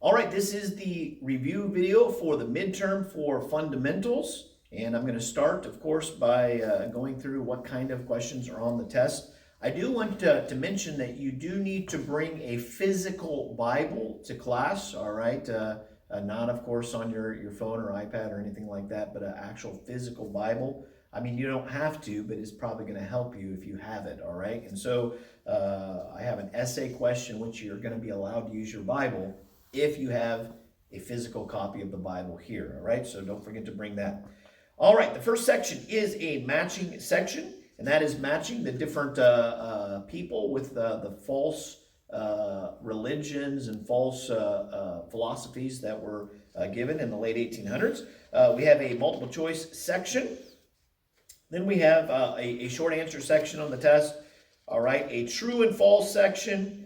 All right, this is the review video for the midterm for fundamentals. And I'm going to start, of course, by going through what kind of questions are on the test. I do want to mention that you do need to bring a physical Bible to class, all right? Not, of course, on your phone or iPad or anything like that, but an actual physical Bible. I mean, you don't have to, but it's probably going to help you if you have it, all right? And so I have an essay question, which you're going to be allowed to use your Bible if you have a physical copy of the Bible here, all right? So don't forget to bring that. All right, the first section is a matching section, and that is matching the different people with the false religions and false philosophies that were given in the late 1800s. We have a multiple choice section. Then we have a short answer section on the test. All right, a true and false section.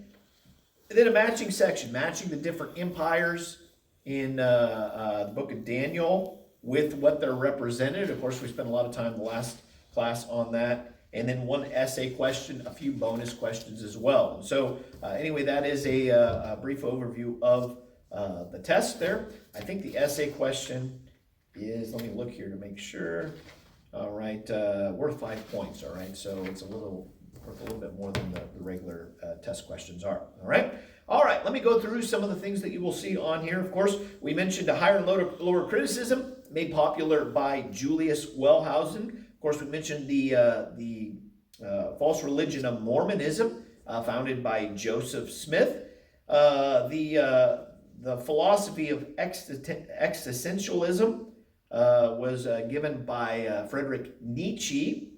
And then a matching section, matching the different empires in the book of Daniel with what they're represented. Of course, we spent a lot of time in the last class on that. And then one essay question, a few bonus questions as well. So anyway, that is a brief overview of the test there. I think the essay question is, let me look here to make sure. All right, worth 5 points, all right? So it's worth a little bit more than the regular test questions are, all right? All right, let me go through some of the things that you will see on here. Of course, we mentioned a higher and lower criticism made popular by Julius Wellhausen. Of course, we mentioned the false religion of Mormonism, founded by Joseph Smith. The philosophy of existentialism was given by Friedrich Nietzsche.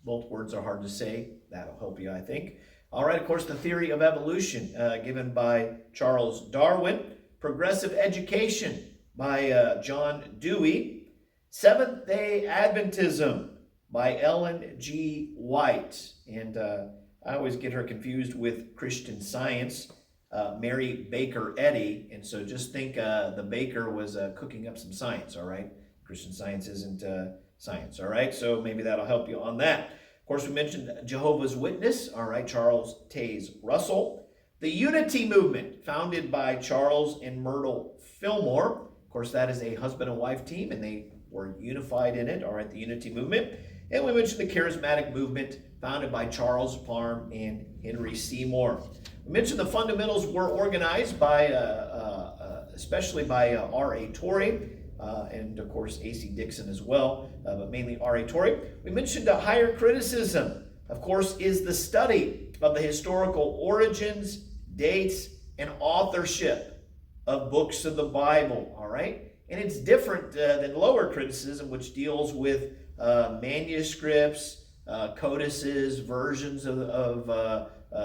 Both words are hard to say. That'll help you, I think. All right, of course, the theory of evolution given by Charles Darwin. Progressive education by John Dewey. Seventh-day Adventism by Ellen G. White. And I always get her confused with Christian Science, Mary Baker Eddy. And so just think the baker was cooking up some science, all right? Christian Science isn't science, all right? So maybe that'll help you on that. Of course, we mentioned Jehovah's Witness, all right, Charles Taze Russell. The Unity Movement, founded by Charles and Myrtle Fillmore. Of course, that is a husband and wife team, and they were unified in it, all right, the Unity Movement. And we mentioned the Charismatic Movement, founded by Charles Parham and Henry Seymour. We mentioned the fundamentals were organized by, especially by R.A. Torrey, and of course A.C. Dixon as well, but mainly R.A. Torrey. We mentioned a higher criticism, of course, is the study of the historical origins, dates, and authorship of books of the Bible, all right? And it's different than lower criticism, which deals with manuscripts, codices, versions of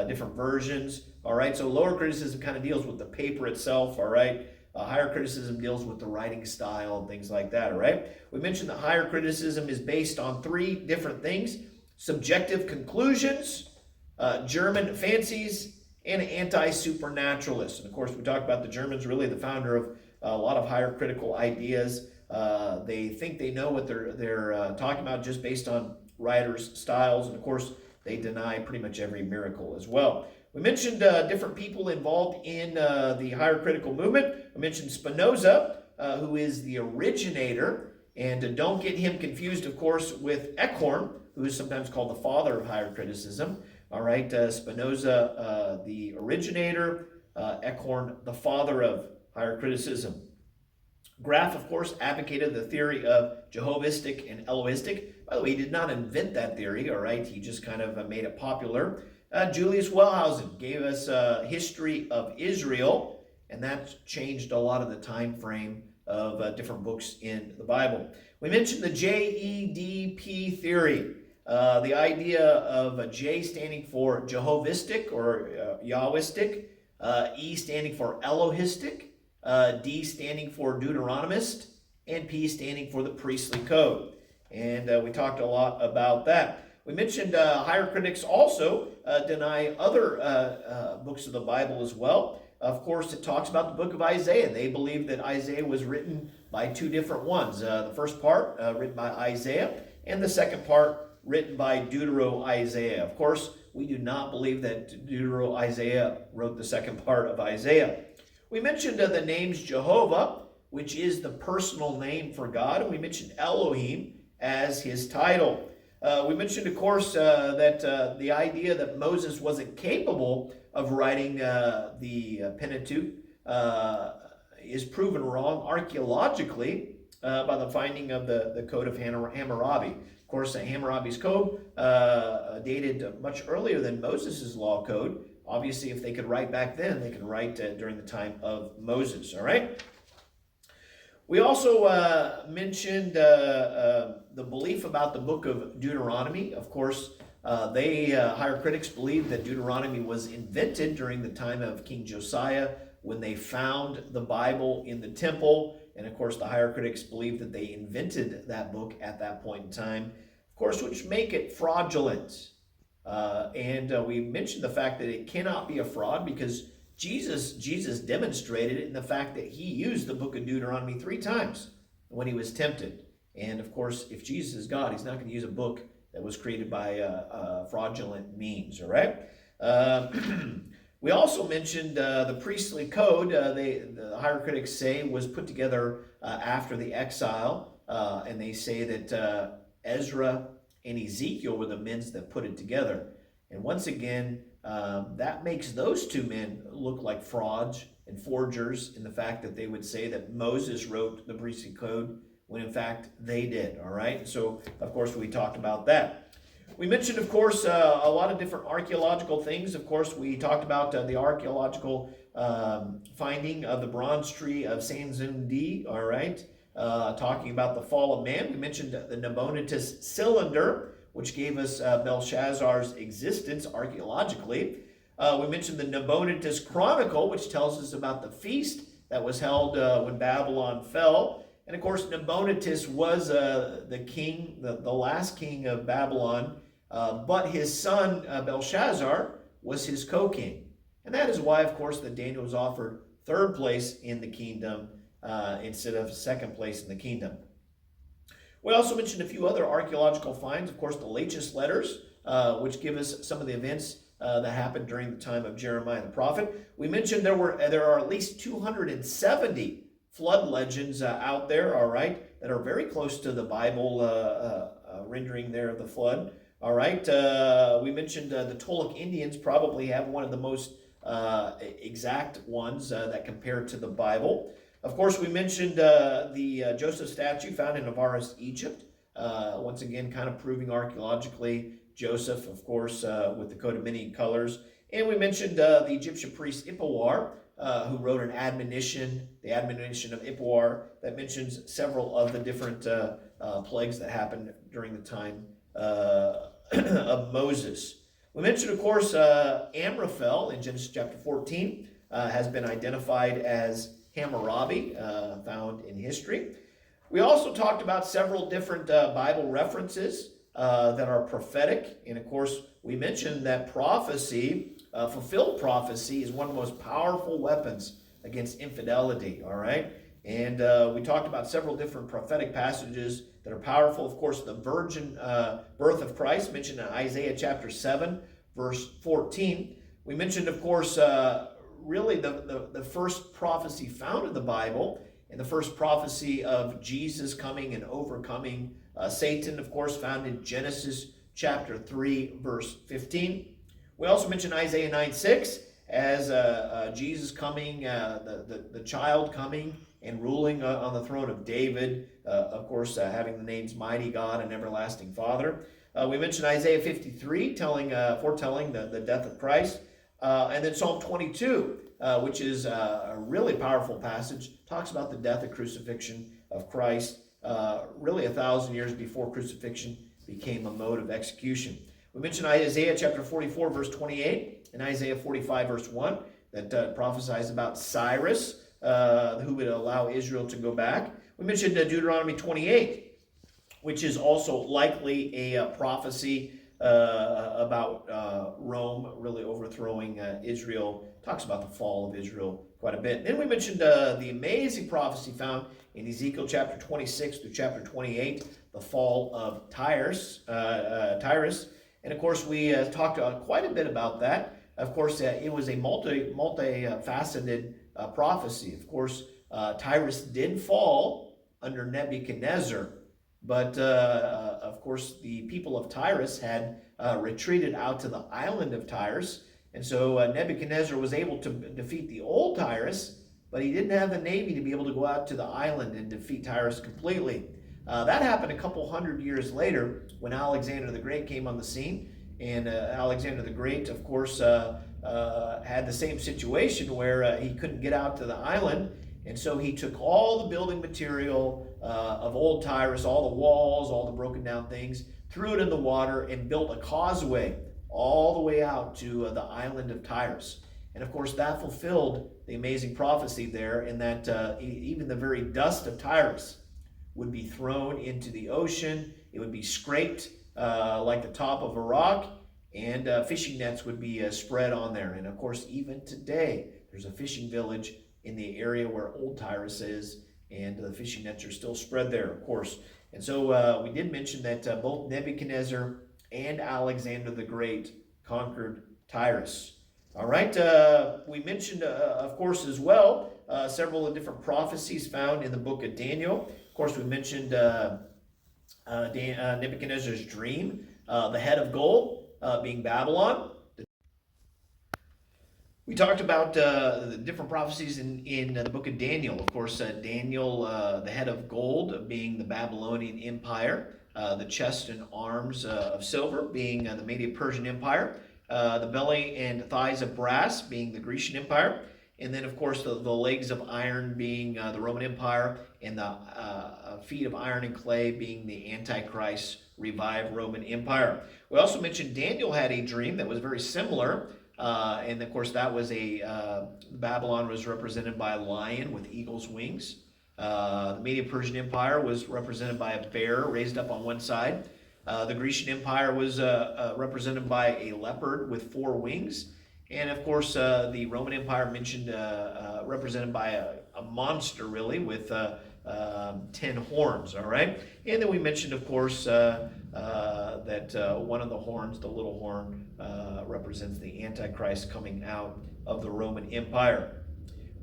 different versions, all right? So lower criticism kind of deals with the paper itself, all right? Higher criticism deals with the writing style and things like that, all right? We mentioned that higher criticism is based on 3 different things: subjective conclusions, German fancies, and anti-supernaturalists. And of course, we talked about the Germans, really the founder of a lot of higher critical ideas. They think they know what they're talking about just based on writers' styles. And of course, they deny pretty much every miracle as well. We mentioned different people involved in the higher critical movement. We mentioned Spinoza, who is the originator, and don't get him confused, of course, with Eckhorn, who is sometimes called the father of higher criticism. All right, Spinoza, the originator, Eckhorn, the father of higher criticism. Graff, of course, advocated the theory of Jehovistic and Elohistic. By the way, he did not invent that theory, all right? He just kind of made it popular. Julius Wellhausen gave us a history of Israel, and that changed a lot of the time frame of different books in the Bible. We mentioned the JEDP theory, the idea of a J standing for Jehovistic or Yahwistic, E standing for Elohistic, D standing for Deuteronomist, and P standing for the priestly code. And we talked a lot about that. We mentioned higher critics also deny other books of the Bible as well. Of course, it talks about the book of Isaiah. They believe that Isaiah was written by 2 different ones. The first part written by Isaiah, and the second part written by Deutero-Isaiah. Of course, we do not believe that Deutero-Isaiah wrote the second part of Isaiah. We mentioned the names Jehovah, which is the personal name for God, and we mentioned Elohim as his title. We mentioned, of course, that the idea that Moses wasn't capable of writing the Pentateuch is proven wrong archaeologically by the finding of the Code of Hammurabi. Of course, Hammurabi's code dated much earlier than Moses' law code. Obviously, if they could write back then, they could write during the time of Moses, all right? We also mentioned the belief about the book of Deuteronomy. Of course, higher critics believe that Deuteronomy was invented during the time of King Josiah when they found the Bible in the temple. And of course, the higher critics believe that they invented that book at that point in time, of course, which make it fraudulent. And we mentioned the fact that it cannot be a fraud because Jesus demonstrated it in the fact that he used the book of Deuteronomy 3 times when he was tempted. And of course, if Jesus is God, he's not going to use a book that was created by fraudulent means, all right? We also mentioned the priestly code, the higher critics say was put together after the exile, and they say that Ezra and Ezekiel were the men that put it together. And once again, that makes those two men look like frauds and forgers in the fact that they would say that Moses wrote the priestly code when in fact they did, all right? So, of course, we talked about that. We mentioned, of course, a lot of different archaeological things. Of course, we talked about the archaeological finding of the bronze tree of Sansundi, all right? Talking about the fall of man. We mentioned the Nabonidus cylinder, which gave us Belshazzar's existence archaeologically. We mentioned the Nabonidus Chronicle, which tells us about the feast that was held when Babylon fell. And of course, Nabonidus was the king, the last king of Babylon, but his son Belshazzar was his co-king. And that is why, of course, that Daniel was offered third place in the kingdom instead of second place in the kingdom. We also mentioned a few other archaeological finds, of course, the Laches letters, which give us some of the events that happened during the time of Jeremiah the prophet. We mentioned there are at least 270 flood legends out there, all right, that are very close to the Bible rendering there of the flood, all right. We mentioned the Toltec Indians probably have one of the most exact ones that compare to the Bible. Of course, we mentioned the Joseph statue found in Avaris, Egypt. Once again, kind of proving archaeologically Joseph, of course, with the coat of many colors. And we mentioned the Egyptian priest Ipawar, who wrote an admonition, the admonition of Ipawar, that mentions several of the different plagues that happened during the time of Moses. We mentioned, of course, Amraphel in Genesis chapter 14 has been identified as Hammurabi, found in history. We also talked about several different Bible references that are prophetic. And of course, we mentioned that prophecy, fulfilled prophecy, is one of the most powerful weapons against infidelity, all right? And we talked about several different prophetic passages that are powerful. Of course, the virgin birth of Christ, mentioned in Isaiah chapter 7, verse 14. We mentioned, of course, really the first prophecy found in the Bible, and the first prophecy of Jesus coming and overcoming Satan, of course, found in Genesis chapter 3, verse 15. We also mentioned Isaiah 9:6 as Jesus coming, the child coming and ruling on the throne of David, of course, having the names Mighty God and Everlasting Father. We mentioned Isaiah 53, foretelling the death of Christ. And then Psalm 22, which is a really powerful passage, talks about the death and crucifixion of Christ, really 1,000 years before crucifixion became a mode of execution. We mentioned Isaiah chapter 44, verse 28, and Isaiah 45, verse 1, that prophesies about Cyrus, who would allow Israel to go back. We mentioned Deuteronomy 28, which is also likely a prophecy about Rome really overthrowing Israel. Talks about the fall of Israel quite a bit. Then we mentioned the amazing prophecy found in Ezekiel chapter 26 through chapter 28, the fall of Tyrus. And of course, we talked quite a bit about that. Of course, it was a multifaceted prophecy. Of course, Tyrus did fall under Nebuchadnezzar, but of course, the people of Tyrus had retreated out to the island of Tyrus, and so Nebuchadnezzar was able to defeat the old Tyrus, but he didn't have the navy to be able to go out to the island and defeat Tyrus completely. That happened a couple hundred years later when Alexander the Great came on the scene. And Alexander the Great, of course, had the same situation where he couldn't get out to the island. And so he took all the building material of old Tyrus, all the walls, all the broken down things, threw it in the water and built a causeway all the way out to the island of Tyrus. And of course, that fulfilled the amazing prophecy there, in that even the very dust of Tyrus would be thrown into the ocean. It would be scraped like the top of a rock, and fishing nets would be spread on there. And of course, even today, there's a fishing village in the area where old Tyrus is, and the fishing nets are still spread there, of course. And so we did mention that both Nebuchadnezzar and Alexander the Great conquered Tyrus. All right, we mentioned, of course, as well, several of different prophecies found in the book of Daniel. Of course, we mentioned Nebuchadnezzar's dream, the head of gold being Babylon. We talked about the different prophecies in the book of Daniel. Of course, Daniel, the head of gold being the Babylonian Empire, the chest and arms of silver being the Medo-Persian Empire, the belly and thighs of brass being the Grecian Empire, and then, of course, the legs of iron being the Roman Empire, and the feet of iron and clay being the Antichrist revived Roman Empire. We also mentioned Daniel had a dream that was very similar, and of course that was Babylon was represented by a lion with eagle's wings. The Medo-Persian Empire was represented by a bear raised up on one side. The Grecian Empire was represented by a leopard with 4 wings. And of course, the Roman Empire mentioned represented by a monster, really, with 10 horns, all right? And then we mentioned, of course, that one of the horns, the little horn, represents the Antichrist coming out of the Roman Empire.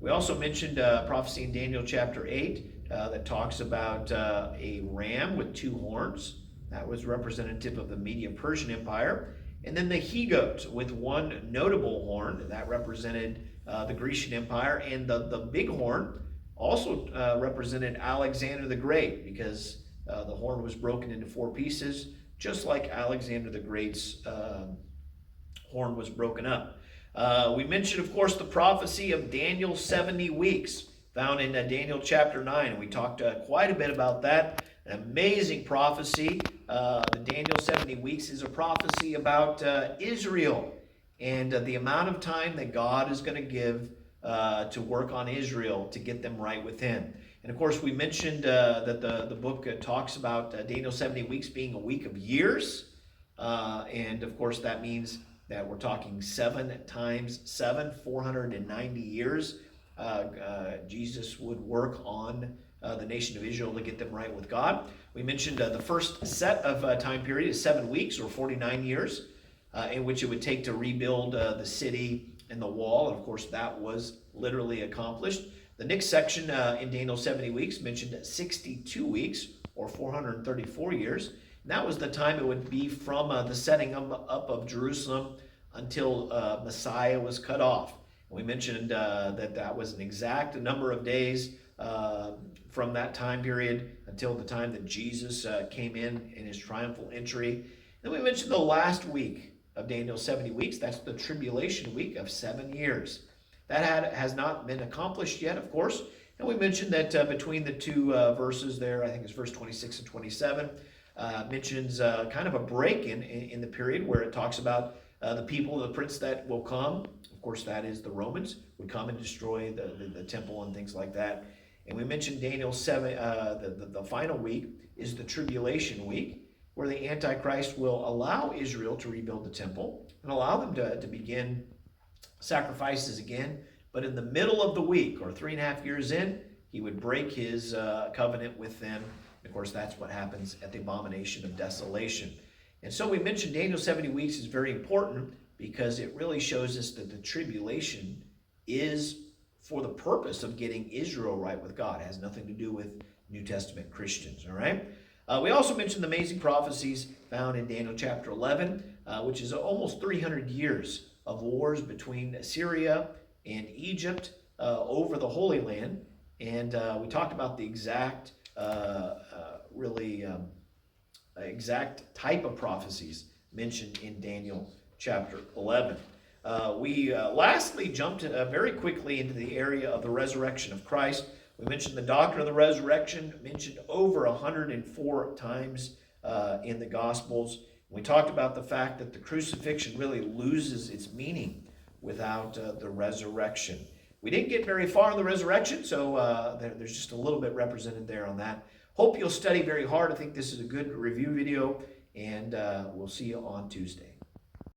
We also mentioned prophecy in Daniel chapter 8 that talks about a ram with 2 horns. That was representative of the Medo-Persian Empire. And then the he-goat with 1 notable horn, that represented the Grecian Empire. And the big horn also represented Alexander the Great, because the horn was broken into 4 pieces, just like Alexander the Great's horn was broken up. We mentioned, of course, the prophecy of Daniel's 70 weeks, found in Daniel chapter 9. And we talked quite a bit about that. An amazing prophecy. The Daniel 70 weeks is a prophecy about Israel, and the amount of time that God is going to give to work on Israel to get them right with Him. And of course, we mentioned that the book talks about Daniel 70 weeks being a week of years. And of course, that means that we're talking 7 times 7, 490 years. Jesus would work on the nation of Israel to get them right with God. We mentioned the first set of time period is 7 weeks or 49 years, in which it would take to rebuild the city and the wall. And of course, that was literally accomplished. The next section in Daniel 70 weeks mentioned 62 weeks or 434 years. And that was the time it would be from the setting up of Jerusalem until Messiah was cut off. And we mentioned that was an exact number of days from that time period until the time that Jesus came in his triumphal entry. Then we mentioned the last week of Daniel's 70 weeks. That's the tribulation week of 7 years. That has not been accomplished yet, of course. And we mentioned that between the 2 verses there, I think it's verse 26 and 27, mentions kind of a break in the period where it talks about the people, the prince that will come. Of course, that is the Romans, would come and destroy the temple and things like that. And we mentioned Daniel 7, the final week is the tribulation week, where the Antichrist will allow Israel to rebuild the temple and allow them to begin sacrifices again. But in the middle of the week, or 3.5 years in, he would break his covenant with them. Of course, that's what happens at the abomination of desolation. And so we mentioned Daniel 70 weeks is very important because it really shows us that the tribulation is for the purpose of getting Israel right with God. It has nothing to do with New Testament Christians, all right? We also mentioned the amazing prophecies found in Daniel chapter 11, which is almost 300 years of wars between Syria and Egypt over the Holy Land. And we talked about the exact, exact type of prophecies mentioned in Daniel chapter 11. We lastly jumped very quickly into the area of the resurrection of Christ. We mentioned the doctrine of the resurrection, mentioned over 104 times in the Gospels. We talked about the fact that the crucifixion really loses its meaning without the resurrection. We didn't get very far in the resurrection, so there's just a little bit represented there on that. Hope you'll study very hard. I think this is a good review video, and we'll see you on Tuesday.